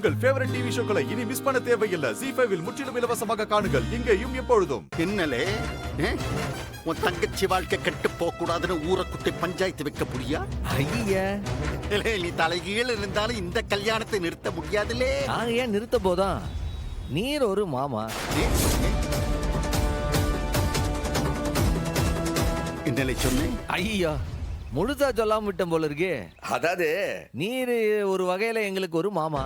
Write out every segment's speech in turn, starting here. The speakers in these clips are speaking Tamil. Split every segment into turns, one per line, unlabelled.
உங்கள் ஃபேவரட் டிவி ஷோக்களை இனி மிஸ் பண்ண தேவையில்லை. ZEE5 இல் முற்றிலும் இலவசமாக காணுங்கள், இங்கேயும் எப்பொழுதும்.
என்னலே உன் தங்கச்சி வாழ்க்கை கெட்டு போக கூடாதுன்னு ஊரை குட்டி பஞ்சாயத்து வைக்க முடியா?
ஐயா,
நீ தலைகீழ இருந்தாலும் இந்த கல்யாணத்தை நிறுத்த முடியாதுலே.
நாங்க ஏன் நிறுத்த போதா? நீர் ஒரு மாமா.
என்னலே சொன்னேன்?
ஐயா, முழுசா சொல்லாம விட்டேன் போல இருக்கே.
அதாவது
நீர் ஒரு வகையில எங்களுக்கு ஒரு மாமா,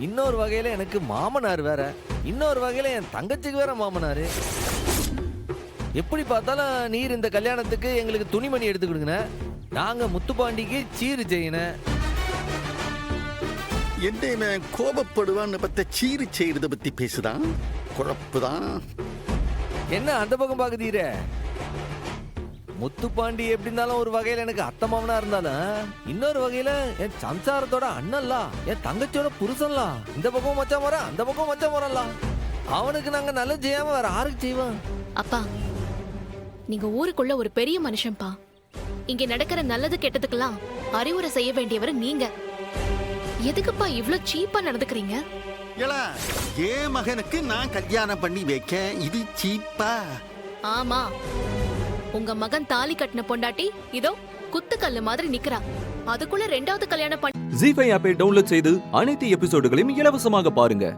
இன்னொரு வகையில எனக்கு மாமனார் வேற, இன்னொரு வகையில என் தங்கச்சிக்கு வேற மாமனாரு. எப்படி பார்த்தாலும் நீர் இந்த கல்யாணத்துக்கு எங்களுக்கு துணிமணி எடுத்து கொடுங்க, நாங்க முத்துப்பாண்டிக்கு சீரு செய்யணும்.
என்ன கோபப்படுவான்னு பத்த சீரு செய்யறத பத்தி பேசுதான், குழப்புதான்.
என்ன அந்த பக்கம் பாக்குதீர? முத்துப்பாண்டி எப்படி இருந்தாலும் ஒரு வகையில எனக்கு அத்தை மாமனா இருந்தாலும், இன்னொரு வகையில என் சம்சாரத்தோட அண்ணன்லா, என் தங்கச்சியோட புருஷன்லா. இந்த பக்கம் மச்சான் வர, அந்த பக்கம் மச்சான் வரலாம். அவனுக்கு நாங்க நல்ல செய்யாம வேற யாருக்கு செய்வோம்?
அப்பா, நீங்க ஊருக்குள்ள ஒரு பெரிய மனுஷன்பா. இங்க நடக்கிற நல்லது கெட்டதுக்கெல்லாம் அறிவுரை செய்ய வேண்டியவர் நீங்க. எதுக்குப்பா இவ்ளோ சீப்பா நடந்துக்கிறீங்க?
ஏன் மகனுக்கு நான் கல்யாணம் பண்ணி வைக்க இது சீப்பா?
ஆமா, உங்க மகன் தாலி கட்டின பொண்டாட்டி இதோ குத்துக்கல்லு மாதிரி நிக்கிறா. அதுக்குள்ள ரெண்டாவது கல்யாணம் பண்ணி
ZEE5 ஆப்பை டவுன்லோட் செய்து அனைத்து எபிசோடுகளையும் இலவசமாக பாருங்க.